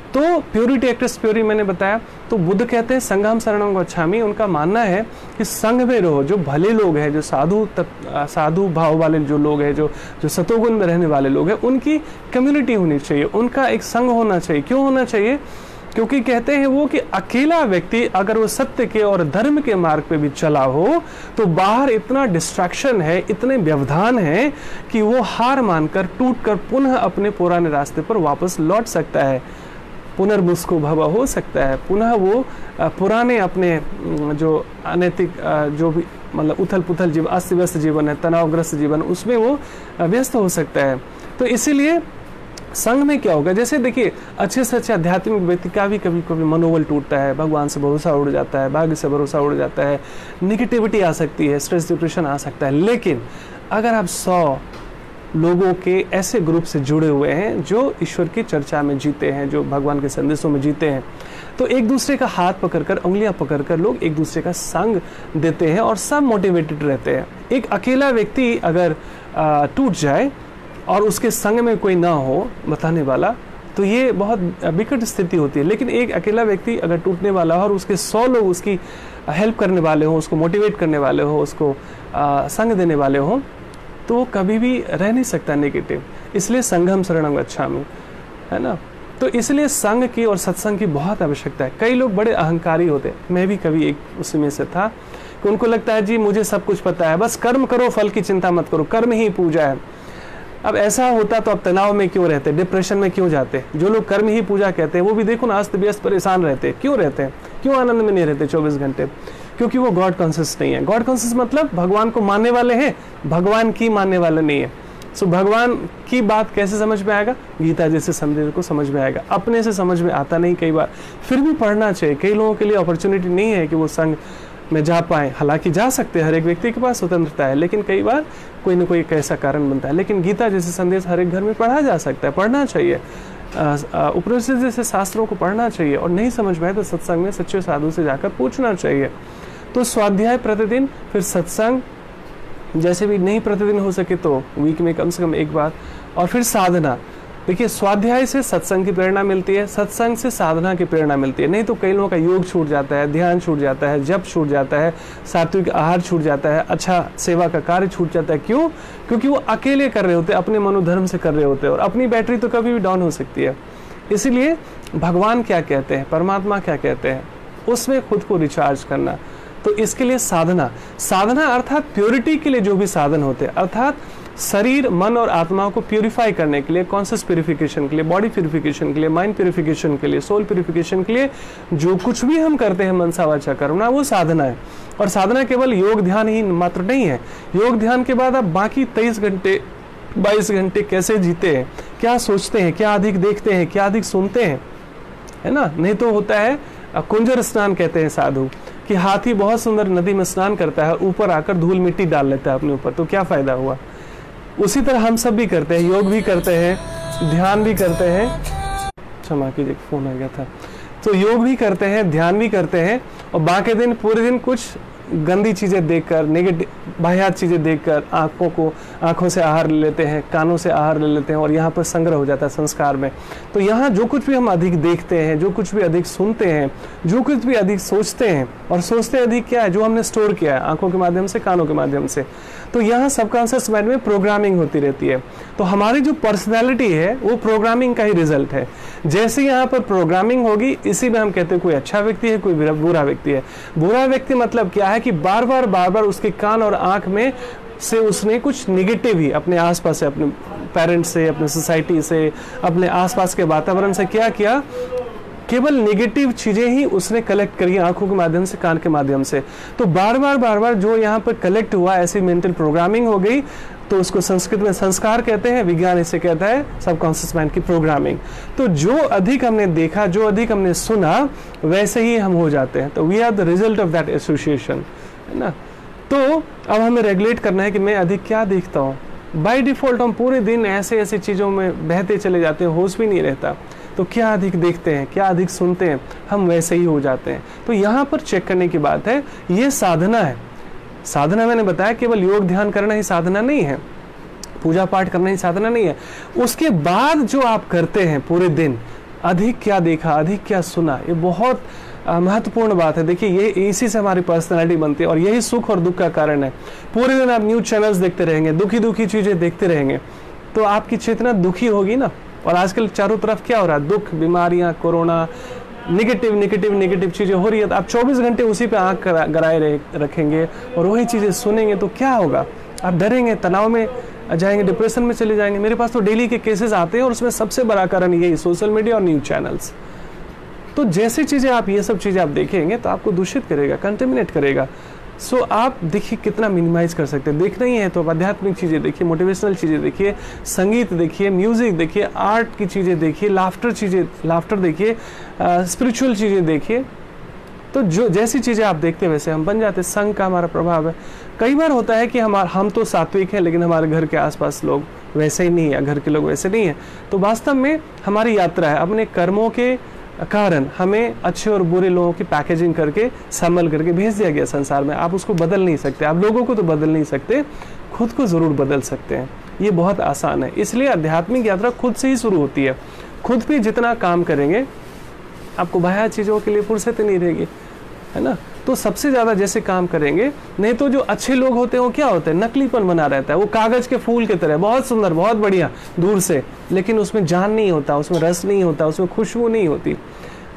तो प्योरिटी एक्ट्स प्योरी मैंने बताया। तो बुद्ध कहते हैं संघम शरणम गच्छामि। उनका मानना है कि संघ में रहो, जो भले लोग हैं, जो साधु भाव वाले जो लोग हैं, जो सतोगुण में रहने वाले लोग हैं, उनकी कम्युनिटी होनी चाहिए, उनका एक संघ होना चाहिए। क्यों होना चाहिए? क्योंकि कहते हैं वो कि अकेला व्यक्ति अगर वो सत्य के और धर्म के मार्ग पे भी चला हो तो बाहर इतना डिस्ट्रैक्शन है, इतने व्यवधान है कि वो हार मानकर, टूटकर पुनः अपने पुराने रास्ते पर वापस लौट सकता है, पुनर्मुस्को भव हो सकता है, पुनः वो पुराने अपने जो अनैतिक जो भी मतलब उथल पुथल जीवन, अस्त व्यस्त जीवन है, तनावग्रस्त जीवन, उसमें वो व्यस्त हो सकता है। तो इसीलिए संघ में क्या होगा, जैसे देखिए अच्छे से अच्छे आध्यात्मिक व्यक्ति का भी कभी कभी मनोबल टूटता है, भगवान से भरोसा उड़ जाता है, भाग्य से भरोसा उड़ जाता है, निगेटिविटी आ सकती है, स्ट्रेस डिप्रेशन आ सकता है। लेकिन अगर आप 100 लोगों के ऐसे ग्रुप से जुड़े हुए हैं जो ईश्वर की चर्चा में जीते हैं, जो भगवान के संदेशों में जीते हैं, तो एक दूसरे का हाथ पकड़कर, उंगलियां पकड़कर लोग एक दूसरे का संग देते हैं और सब मोटिवेटेड रहते हैं। एक अकेला व्यक्ति अगर टूट जाए और उसके संग में कोई ना हो बताने वाला, तो ये बहुत विकट स्थिति होती है। लेकिन एक अकेला व्यक्ति अगर टूटने वाला हो और उसके 100 लोग उसकी हेल्प करने वाले हो, उसको मोटिवेट करने वाले हो, उसको संग देने वाले हो, तो वो कभी भी रह नहीं सकता नेगेटिव। इसलिए संघम शरणम गच्छामि, है ना। तो इसलिए संघ की और सत्संग की बहुत आवश्यकता है। कई लोग बड़े अहंकारी होते हैं, मैं भी कभी एक उसमें से था, कि उनको लगता है जी मुझे सब कुछ पता है, बस कर्म करो, फल की चिंता मत करो, कर्म ही पूजा है। अब ऐसा होता तो अब तनाव में क्यों रहते, डिप्रेशन में क्यों जाते? जो लोग कर्म ही पूजा कहते हैं वो भी देखो ना अस्त व्यस्त परेशान रहते, क्यों रहते हैं? क्यों आनंद में नहीं रहते 24 घंटे? क्योंकि वो गॉड कॉन्शियस नहीं है। गॉड कॉन्शियस मतलब भगवान को मानने वाले हैं, भगवान की मानने वाले नहीं है। सो भगवान की बात कैसे समझ में आएगा? गीता जैसे संदेश को समझ में आएगा। अपने से समझ में आता नहीं कई बार, फिर भी पढ़ना चाहिए। कई लोगों के लिए अपॉर्चुनिटी नहीं है कि वो संघ में जा पाए, हालांकि जा सकते हैं, हर एक व्यक्ति के पास स्वतंत्रता है, लेकिन कई बार कोई ना कोई एक ऐसा कारण बनता है। लेकिन गीता जैसे संदेश हर एक घर में पढ़ा जा सकता है, पढ़ना चाहिए। उपनिषद जैसे शास्त्रों को पढ़ना चाहिए, और नहीं समझ में आए तो सत्संग में सच्चे साधु से जाकर पूछना चाहिए। तो स्वाध्याय प्रतिदिन, फिर सत्संग जैसे भी नहीं प्रतिदिन हो सके तो वीक में कम से कम एक बार, और फिर साधना। देखिए स्वाध्याय से सत्संग की प्रेरणा मिलती है, सत्संग से साधना की प्रेरणा मिलती है। नहीं तो कई लोगों का योग छूट जाता है, ध्यान छूट जाता है, जप छूट जाता है, सात्विक आहार छूट जाता है, अच्छा सेवा का कार्य छूट जाता है। क्यों? क्योंकि वो अकेले कर रहे होते हैं, अपने मनोधर्म से कर रहे होते हैं, और अपनी बैटरी तो कभी भी डाउन हो सकती है। इसीलिए भगवान क्या कहते हैं, परमात्मा क्या कहते हैं, उसमें खुद को रिचार्ज करना। तो इसके लिए साधना, साधना अर्थात प्योरिटी के लिए जो भी साधन होते हैं, अर्थात शरीर, मन और आत्मा को प्यूरिफाई करने के लिए, कॉन्शियस प्यूरिफिकेशन के लिए, बॉडी प्यूरिफिकेशन के लिए, माइंड प्यूरिफिकेशन के लिए, सोल प्यूरिफिकेशन के लिए जो कुछ भी हम करते हैं मनसा वाचा कर्मणा, वो साधना है। और साधना केवल योग ध्यान ही मात्र नहीं है। योग ध्यान के बाद आप बाकी 23 घंटे 22 घंटे कैसे जीते हैं, क्या सोचते हैं, क्या अधिक देखते हैं, क्या अधिक सुनते हैं, है ना। नहीं तो होता है कुंजर स्नान कहते हैं साधु, कि हाथी बहुत सुंदर नदी में स्नान करता है, ऊपर आकर धूल मिट्टी डाल लेता है अपने ऊपर, तो क्या फायदा हुआ? उसी तरह हम सब भी करते हैं, योग भी करते हैं, ध्यान भी करते हैं, क्षमा कीजिए फोन आ गया था। तो योग भी करते हैं, ध्यान भी करते हैं, और बाकी दिन पूरे दिन कुछ गंदी चीज़ें देखकर, नेगेटिव बाह्यात चीज़ें देखकर आँखों से आहार ले लेते हैं, कानों से आहार ले लेते हैं, और यहाँ पर संग्रह हो जाता है संस्कार में। तो यहाँ जो कुछ भी हम अधिक देखते हैं, जो कुछ भी अधिक सुनते हैं, जो कुछ भी अधिक सोचते हैं, और सोचते अधिक क्या है, जो हमने स्टोर किया है आँखों के माध्यम से, कानों के माध्यम से, तो यहाँ सबकॉन्शियस माइंड में प्रोग्रामिंग होती रहती है। तो हमारी जो पर्सनैलिटी है वो प्रोग्रामिंग का ही रिजल्ट है। जैसे यहाँ पर प्रोग्रामिंग होगी, इसी में हम कहते हैं कोई अच्छा व्यक्ति है, कोई बुरा व्यक्ति है। बुरा व्यक्ति मतलब क्या है कि बार बार उसके कान और आंख में से उसने कुछ निगेटिव ही अपने आसपास से, अपने पेरेंट्स से, अपने सोसाइटी से, अपने आसपास के वातावरण से क्या किया, केवल नेगेटिव चीजें ही उसने कलेक्ट करी आंखों के माध्यम से, कान के माध्यम से। तो बार बार जो यहाँ पर कलेक्ट हुआ, ऐसी मेंटल प्रोग्रामिंग हो गई, तो उसको संस्कृत में संस्कार कहते हैं, विज्ञान इसे कहता है सबकॉन्शियस माइंड की प्रोग्रामिंग। तो जो अधिक हमने देखा, जो अधिक हमने सुना, वैसे ही हम हो जाते हैं। तो we are the result of that association, है ना। तो अब हमें रेगुलेट करना है कि मैं अधिक क्या देखता हूँ। बाय डिफॉल्ट हम पूरे दिन ऐसे ऐसी चीज़ों में बहते चले जाते हैं, होश भी नहीं रहता। तो क्या अधिक देखते हैं, क्या अधिक सुनते हैं, हम वैसे ही हो जाते हैं। तो यहाँ पर चेक करने की बात है, ये साधना है। साधना मैंने बताया केवल योग ध्यान करना ही साधना नहीं है, पूजा पाठ करना ही साधना नहीं है। उसके बाद जो आप करते हैं पूरे दिन, अधिक क्या देखा, अधिक क्या सुना, ये बहुत महत्वपूर्ण बात है। देखिए, ये इसी से हमारी पर्सनैलिटी बनती है, और यही सुख और दुख का कारण है। पूरे दिन आप न्यूज चैनल्स देखते रहेंगे, दुखी चीजें देखते रहेंगे, तो आपकी चेतना दुखी होगी ना। और आजकल चारों तरफ क्या हो रहा है, दुख, बीमारियां, कोरोना, निगेटिव चीजें हो रही है। तो आप 24 घंटे उसी पे आंख गड़ाए रखेंगे और वही चीजें सुनेंगे, तो क्या होगा, आप डरेंगे, तनाव में जाएंगे, डिप्रेशन में चले जाएंगे। मेरे पास तो डेली के केसेस आते हैं, और उसमें सबसे बड़ा कारण यही सोशल मीडिया और न्यूज चैनल्स। तो जैसी चीजें आप, ये सब चीजें आप देखेंगे तो आपको दूषित करेगा, कंटेमिनेट करेगा। सो आप देखिए कितना मिनिमाइज कर सकते हैं। देखना ही है तो आध्यात्मिक चीज़ें देखिए, मोटिवेशनल चीज़ें देखिए, संगीत देखिए, म्यूजिक देखिए, आर्ट की चीज़ें देखिए, लाफ्टर देखिए, स्पिरिचुअल चीज़ें देखिए। तो जो जैसी चीज़ें आप देखते हैं वैसे हम बन जाते हैं। संग का हमारा प्रभाव है। कई बार होता है कि हम तो सात्विक हैं, लेकिन हमारे घर के आसपास लोग वैसे ही नहीं है, घर के लोग वैसे नहीं है। तो वास्तव में हमारी यात्रा है, अपने कर्मों के कारण हमें अच्छे और बुरे लोगों की पैकेजिंग करके, संभल करके भेज दिया गया संसार में। आप उसको बदल नहीं सकते, आप लोगों को तो बदल नहीं सकते, खुद को ज़रूर बदल सकते हैं। ये बहुत आसान है। इसलिए आध्यात्मिक यात्रा खुद से ही शुरू होती है। खुद भी जितना काम करेंगे, आपको बाह्य चीज़ों के लिए फुर्सत नहीं रहेगी, है ना। तो सबसे ज़्यादा जैसे काम करेंगे, नहीं तो जो अच्छे लोग होते हैं वो क्या होते हैं, नकलीपन बना रहता है। वो कागज़ के फूल की तरह, बहुत सुंदर, बहुत बढ़िया दूर से, लेकिन उसमें जान नहीं होता, उसमें रस नहीं होता, उसमें खुशबू नहीं होती।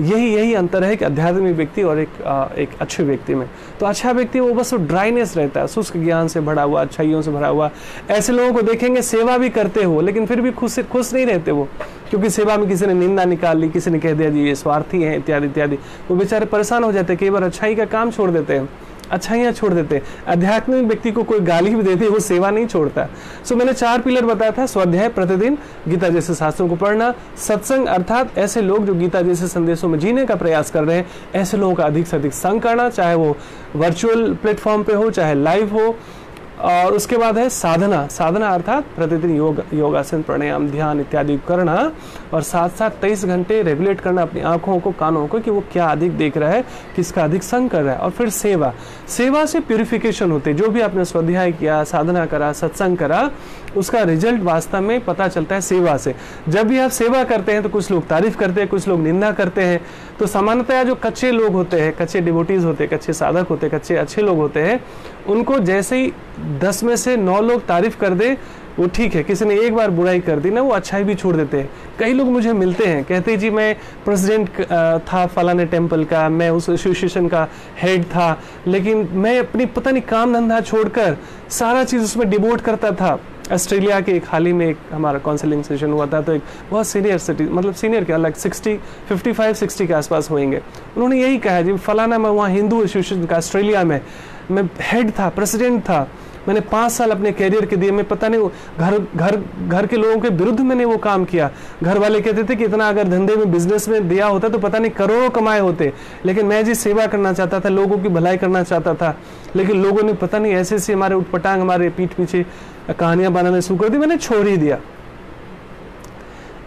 यही अंतर है कि आध्यात्मिक व्यक्ति और एक अच्छे व्यक्ति में। तो अच्छा व्यक्ति वो बस ड्राइनेस रहता है, शुष्क ज्ञान से भरा हुआ, अच्छाइयों से भरा हुआ। ऐसे लोगों को देखेंगे सेवा भी करते हो, लेकिन फिर भी खुश नहीं रहते वो, क्योंकि सेवा में किसी ने निंदा निकाल ली, किसी ने कह दिया जी ये स्वार्थी हैं, इत्यादि इत्यादि। वो बेचारे परेशान हो जाते हैं, कई बार अच्छाई का काम छोड़ देते हैं, अच्छाइयाँ छोड़ देते हैं। आध्यात्मिक व्यक्ति को कोई गाली भी देते, वो सेवा नहीं छोड़ता। सो मैंने 4 पिलर बताया था। स्वाध्याय, प्रतिदिन गीता जैसे शास्त्रों को पढ़ना, सत्संग अर्थात ऐसे लोग जो गीता जैसे संदेशों में जीने का प्रयास कर रहे हैं, ऐसे लोगों का अधिक से अधिक संग करना, चाहे वो वर्चुअल प्लेटफॉर्म पे हो, चाहे लाइव हो। और उसके बाद है साधना अर्थात प्रतिदिन योगासन, प्राणायाम, ध्यान इत्यादि करना, और साथ साथ 23 घंटे रेगुलेट करना अपनी आंखों को, कानों को, कि वो क्या अधिक देख रहा है, किसका अधिक संग कर रहा है। और फिर सेवा से प्यूरिफिकेशन होती है। जो भी आपने स्वाध्याय किया, साधना करा, सत्संग करा, उसका रिजल्ट वास्तव में पता चलता है सेवा से। जब भी आप सेवा करते हैं तो कुछ लोग तारीफ करते हैं, कुछ लोग निंदा करते हैं। तो सामान्यतः जो कच्चे लोग होते हैं, कच्चे डिवोटीज होते हैं, कच्चे साधक होते हैं, कच्चे अच्छे लोग होते हैं, उनको जैसे ही 10 में से 9 लोग तारीफ कर दे वो ठीक है। किसी ने एक बार बुराई कर दी ना, वो अच्छाई भी छोड़ देते हैं। कई लोग मुझे मिलते हैं, कहते हैं जी मैं प्रेसिडेंट था फलाने टेम्पल का, मैं उस एसोसिएशन का हेड था, लेकिन मैं अपनी पता नहीं काम धंधा छोड़कर सारा चीज़ उसमें डिवोट करता था। ऑस्ट्रेलिया के एक हाल ही में एक हमारा काउंसलिंग सेशन हुआ था, तो एक बहुत सीनियर क्या, लाइक 55-60 के आसपास होंगे। उन्होंने यही कहा जी फलाना मैं वहाँ हिंदू एसोसिएशन का ऑस्ट्रेलिया में मैं हेड था, प्रेसिडेंट था, मैंने 5 साल अपने कैरियर के दिए, मैं पता नहीं घर के लोगों के विरुद्ध मैंने वो काम किया। घर वाले कहते थे कि इतना अगर धंधे में बिजनेस में दिया होता तो पता नहीं करोड़ों कमाए होते, लेकिन मैं जी सेवा करना चाहता था, लोगों की भलाई करना चाहता था, लेकिन लोगों ने पता नहीं ऐसे ऐसे हमारे उठपटांग हमारे पीठ पीछे कहानियां बनाना शुरू कर दी, मैंने छोड़ ही दिया।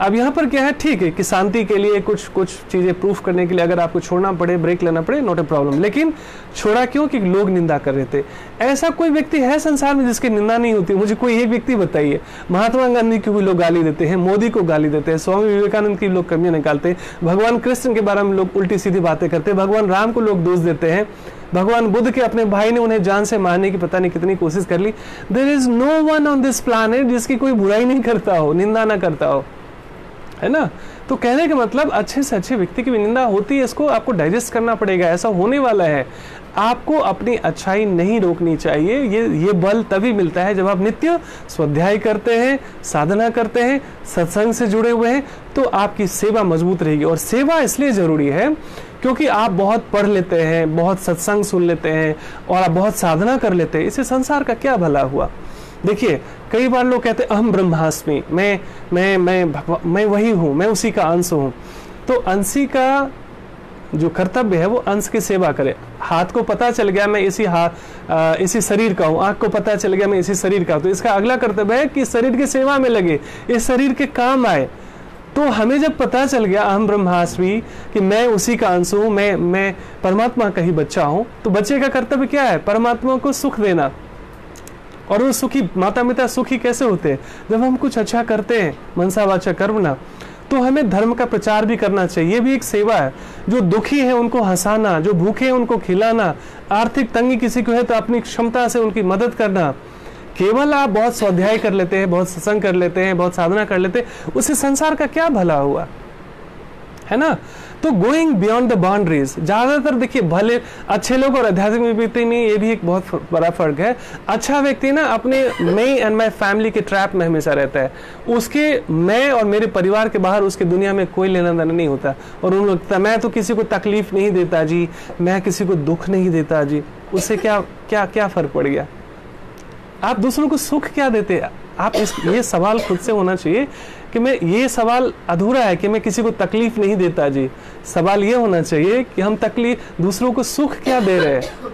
अब यहाँ पर क्या है, ठीक है कि शांति के लिए कुछ चीजें प्रूफ करने के लिए अगर आपको छोड़ना पड़े, ब्रेक लेना पड़े, नॉट ए प्रॉब्लम, लेकिन छोड़ा क्यों? कि लोग निंदा कर रहे थे। ऐसा कोई व्यक्ति है संसार में जिसकी निंदा नहीं होती? मुझे कोई एक व्यक्ति बताइए। महात्मा गांधी को भी लोग गाली देते हैं, मोदी को गाली देते हैं, स्वामी विवेकानंद की लोग कमियां निकालते हैं, भगवान कृष्ण के बारे में लोग उल्टी सीधी बातें करते हैं, भगवान राम को लोग दोष देते हैं, भगवान बुद्ध के अपने भाई ने उन्हें जान से मारने की पता नहीं कितनी कोशिश कर ली। There is no one on this planet जिसकी कोई बुराई नहीं करता हो, निंदा ना करता हो, है ना। तो कहने का मतलब अच्छे से अच्छे व्यक्ति की भी निंदा होती है, इसको आपको डाइजेस्ट करना पड़ेगा, ऐसा होने वाला है। आपको अपनी अच्छाई नहीं रोकनी चाहिए। ये बल तभी मिलता है जब आप नित्य स्वाध्याय करते हैं, साधना करते हैं, सत्संग से जुड़े हुए हैं, तो आपकी सेवा मजबूत रहेगी। और सेवा इसलिए जरूरी है क्योंकि आप बहुत पढ़ लेते हैं, बहुत सत्संग सुन लेते हैं और आप बहुत साधना कर लेते हैं, इससे संसार का क्या भला हुआ? देखिए, कई बार लोग कहते हैं अहम ब्रह्मास्मि, मैं वही हूँ, मैं उसी का अंश हूँ। तो अंशी का जो कर्तव्य है वो अंश की सेवा करे। हाथ को पता चल गया मैं इसी शरीर का हूँ, आँख को पता चल गया मैं इसी शरीर का हूँ, तो इसका अगला कर्तव्य है कि शरीर की सेवा में लगे, इस शरीर के काम आए। तो हमें जब पता चल गया अहम ब्रह्मास्मि कि मैं उसी का अंश हूँ, मैं परमात्मा का ही बच्चा हूँ, तो बच्चे का कर्तव्य क्या है? परमात्मा को सुख देना। और वो सुखी माता पिता सुखी कैसे होते हैं? जब हम कुछ अच्छा करते हैं, मनसा वाचा कर्मणा। तो हमें धर्म का प्रचार भी करना चाहिए, ये भी एक सेवा है। जो दुखी है उनको हंसाना, जो भूखे हैं उनको खिलाना, आर्थिक तंगी किसी को है तो अपनी क्षमता से उनकी मदद करना। केवल आप बहुत स्वाध्याय कर लेते हैं, बहुत सत्संग कर लेते हैं, बहुत साधना कर लेते हैं, उससे संसार का क्या भला हुआ, है ना। तो गोइंग बियॉन्ड द बाउंड्रीज, ज्यादातर देखिए भले अच्छे लोग और आध्यात्मिक व्यक्ति में ये भी एक बहुत बड़ा फर्क है। अच्छा व्यक्ति ना अपने मैं एंड माय फैमिली के ट्रैप में हमेशा रहता है, उसके मैं और मेरे परिवार के बाहर उसके दुनिया में कोई लेना देना नहीं होता। और उन लगता मैं तो किसी को तकलीफ नहीं देता जी, मैं किसी को दुख नहीं देता जी, उससे क्या क्या क्या फर्क पड़ गया? आप दूसरों को सुख क्या देते हैं? आप ये सवाल खुद से होना चाहिए कि मैं, ये सवाल अधूरा है कि मैं किसी को तकलीफ नहीं देता जी। सवाल ये होना चाहिए कि हम दूसरों को सुख क्या दे रहे हैं,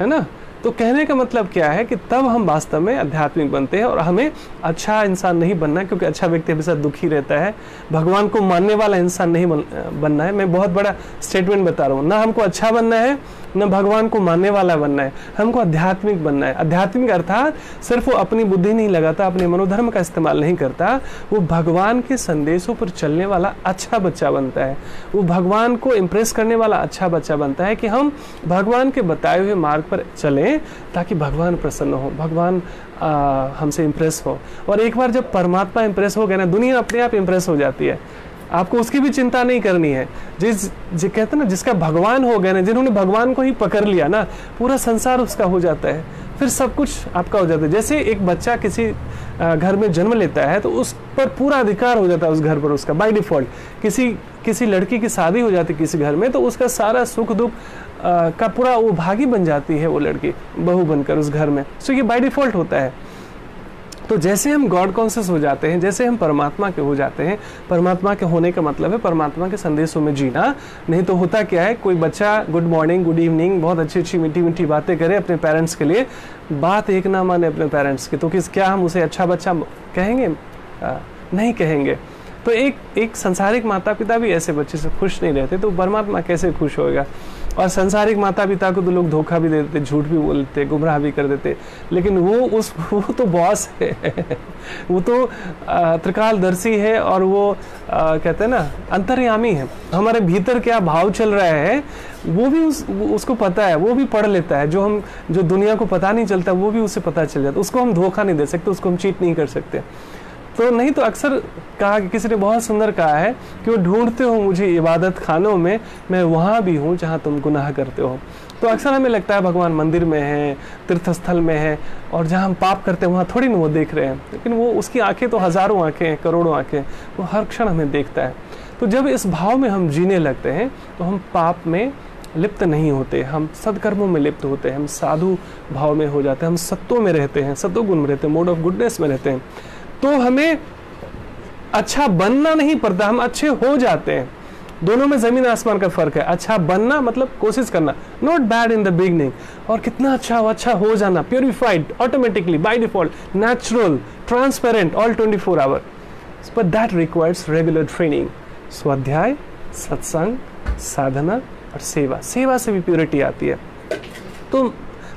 है ना। तो कहने का मतलब क्या है कि तब हम वास्तव में आध्यात्मिक बनते हैं। और हमें अच्छा इंसान नहीं बनना है, क्योंकि अच्छा व्यक्ति हमेशा दुखी रहता है। भगवान को मानने वाला इंसान नहीं बनना है। मैं बहुत बड़ा स्टेटमेंट बता रहा हूँ, ना हमको अच्छा बनना है, न भगवान को मानने वाला बनना है, हमको आध्यात्मिक बनना है। आध्यात्मिक अर्थात सिर्फ वो अपनी बुद्धि नहीं लगाता, अपने मनोधर्म का इस्तेमाल नहीं करता, वो भगवान के संदेशों पर चलने वाला अच्छा बच्चा बनता है। वो भगवान को इम्प्रेस करने वाला अच्छा बच्चा बनता है कि हम भगवान के बताए हुए मार्ग पर चलें ताकि भगवान प्रसन्न हो, भगवान हमसे इम्प्रेस हो। और एक बार जब परमात्मा इम्प्रेस हो गया ना, दुनिया अपने आप इम्प्रेस हो जाती है। आपको उसकी भी चिंता नहीं करनी है। जो कहते हैं ना, जिसका भगवान हो गया ना, जिन्होंने भगवान को ही पकड़ लिया ना, पूरा संसार उसका हो जाता है, फिर सब कुछ आपका हो जाता है। जैसे एक बच्चा किसी घर में जन्म लेता है तो उस पर पूरा अधिकार हो जाता है, उस घर पर उसका बाय डिफॉल्ट। किसी लड़की की शादी हो जाती है किसी घर में, तो उसका सारा सुख दुख का पूरा वो भागी बन जाती है वो लड़की, बहू बनकर उस घर में। सो ये बाय डिफॉल्ट होता है। तो जैसे हम गॉड कॉन्शियस हो जाते हैं, जैसे हम परमात्मा के हो जाते हैं, परमात्मा के होने का मतलब है परमात्मा के संदेशों में जीना। नहीं तो होता क्या है, कोई बच्चा गुड मॉर्निंग गुड इवनिंग बहुत अच्छी अच्छी मीठी मीठी बातें करे अपने पेरेंट्स के लिए, बात एक ना माने अपने पेरेंट्स की, तो क्या हम उसे अच्छा बच्चा कहेंगे? नहीं कहेंगे। तो एक संसारिक माता पिता भी ऐसे बच्चे से खुश नहीं रहते, तो परमात्मा कैसे खुश होएगा? और संसारिक माता पिता को तो लोग धोखा भी दे देते, झूठ भी बोलते, गुमराह भी कर देते, लेकिन वो तो बॉस है वो तो त्रिकालदर्शी है, और वो कहते हैं ना अंतर्यामी है। हमारे भीतर क्या भाव चल रहा है वो भी उसको पता है, वो भी पढ़ लेता है। जो दुनिया को पता नहीं चलता वो भी उसे पता चल जाता। उसको हम धोखा नहीं दे सकते, उसको हम चीट नहीं कर सकते। तो नहीं तो अक्सर कहा कि किसी ने बहुत सुंदर कहा है कि वो ढूंढते हो मुझे इबादत खानों में, मैं वहाँ भी हूँ जहाँ तुम गुनाह करते हो। तो अक्सर हमें लगता है भगवान मंदिर में है, तीर्थ स्थल में है, और जहाँ हम पाप करते हैं वहाँ थोड़ी ना वो देख रहे हैं, लेकिन वो उसकी आंखें तो हजारों आंखें हैं, करोड़ों आंखें, वो हर क्षण हमें देखता है। तो जब इस भाव में हम जीने लगते हैं तो हम पाप में लिप्त नहीं होते, हम सदकर्मों में लिप्त होते हैं, हम साधु भाव में हो जाते हैं, हम सत्व में रहते हैं, सत्वगुण में रहते हैं, मोड ऑफ गुडनेस में रहते हैं, तो हमें अच्छा बनना नहीं पड़ता, हम अच्छे हो जाते हैं। दोनों में जमीन आसमान का फर्क है। अच्छा बनना मतलब कोशिश करना, not bad in the beginning, और कितना अच्छा हो जाना, purified automatically by default, natural, transparent all 24 hour, but that requires regular training. स्वाध्याय, सत्संग, साधना और सेवा। सेवा से भी प्योरिटी आती है। तो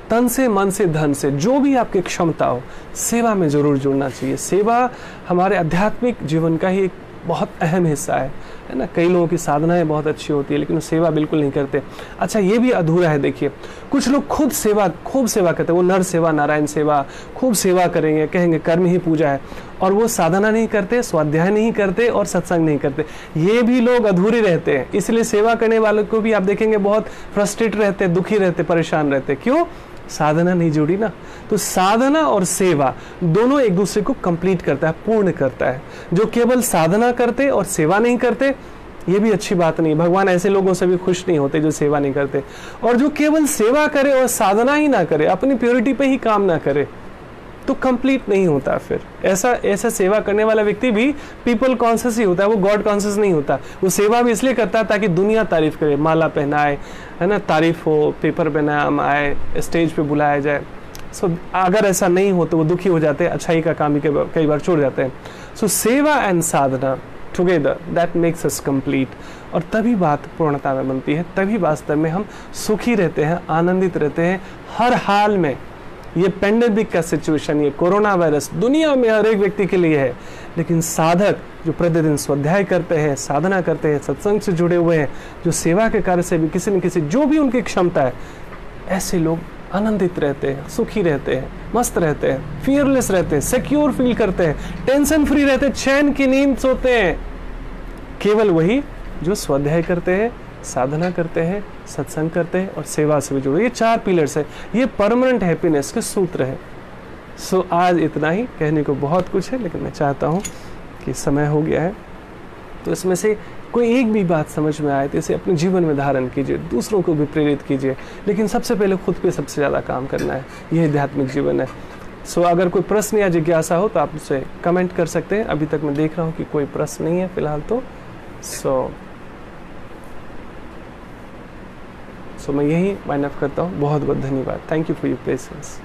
तन से, मन से, धन से, जो भी आपकी क्षमता हो, सेवा में जरूर जुड़ना चाहिए। सेवा हमारे आध्यात्मिक जीवन का ही एक बहुत अहम हिस्सा है ना। कई लोगों की साधनाएं बहुत अच्छी होती है लेकिन वो सेवा बिल्कुल नहीं करते। अच्छा, ये भी अधूरा है। देखिए, कुछ लोग खुद सेवा, खूब सेवा करते हैं, वो नर सेवा, नारायण सेवा, खूब सेवा करेंगे, कहेंगे कर्म ही पूजा है, और वो साधना नहीं करते, स्वाध्याय नहीं करते और सत्संग नहीं करते। ये भी लोग अधूरे रहते हैं। इसलिए सेवा करने वालों को भी आप देखेंगे बहुत फ्रस्ट्रेट रहते, दुखी रहते, परेशान रहते। क्यों? साधना नहीं जुड़ी ना। तो साधना और सेवा दोनों एक दूसरे को कंप्लीट करता है, पूर्ण करता है। जो केवल साधना करते और सेवा नहीं करते, ये भी अच्छी बात नहीं। भगवान ऐसे लोगों से भी खुश नहीं होते जो सेवा नहीं करते। और जो केवल सेवा करे और साधना ही ना करे, अपनी प्योरिटी पे ही काम ना करे, तो कंप्लीट नहीं होता। फिर ऐसा सेवा करने वाला व्यक्ति भी पीपल कॉन्शियस ही होता है, वो गॉड कॉन्शियस नहीं होता। वो सेवा भी इसलिए करता है ताकि दुनिया तारीफ करे, माला पहनाए, है ना, तारीफ हो, पेपर पे नाम आए, स्टेज पे बुलाया जाए। सो अगर ऐसा नहीं हो तो वो दुखी हो जाते हैं, अच्छाई का काम भी कई बार छोड़ जाते हैं। सो सेवा and Sadhana together, that makes us complete. और तभी बात पूर्णता में बनती है, तभी वास्तव में हम सुखी रहते हैं, आनंदित रहते हैं हर हाल में। ये पेंडेमिक का सिचुएशन, ये कोरोना वायरस दुनिया में हर एक व्यक्ति के लिए है, लेकिन साधक जो प्रतिदिन स्वाध्याय करते हैं, साधना करते हैं, सत्संग से जुड़े हुए हैं, जो सेवा के कार्य से भी किसी न किसी, जो भी उनकी क्षमता है, ऐसे लोग आनंदित रहते हैं, सुखी रहते हैं, मस्त रहते हैं, फियरलेस रहते हैं, सिक्योर फील करते हैं, टेंशन फ्री रहते हैं, चैन की नींद सोते हैं। केवल वही जो स्वाध्याय करते हैं, साधना करते हैं, सत्संग करते हैं और सेवा से भी जुड़े। ये 4 पिलर्स है, ये परमानेंट हैप्पीनेस के सूत्र है। सो आज इतना ही। कहने को बहुत कुछ है, लेकिन मैं चाहता हूँ कि समय हो गया है, तो इसमें से कोई एक भी बात समझ में आए तो इसे अपने जीवन में धारण कीजिए, दूसरों को भी प्रेरित कीजिए, लेकिन सबसे पहले खुद पे सबसे ज़्यादा काम करना है। यह आध्यात्मिक जीवन है। सो अगर कोई प्रश्न या जिज्ञासा हो तो आप उसे कमेंट कर सकते हैं। अभी तक मैं देख रहा हूँ कि कोई प्रश्न नहीं है फिलहाल तो। सो मैं यही वाइंड अप करता हूँ। बहुत बहुत धन्यवाद। Thank you for your patience.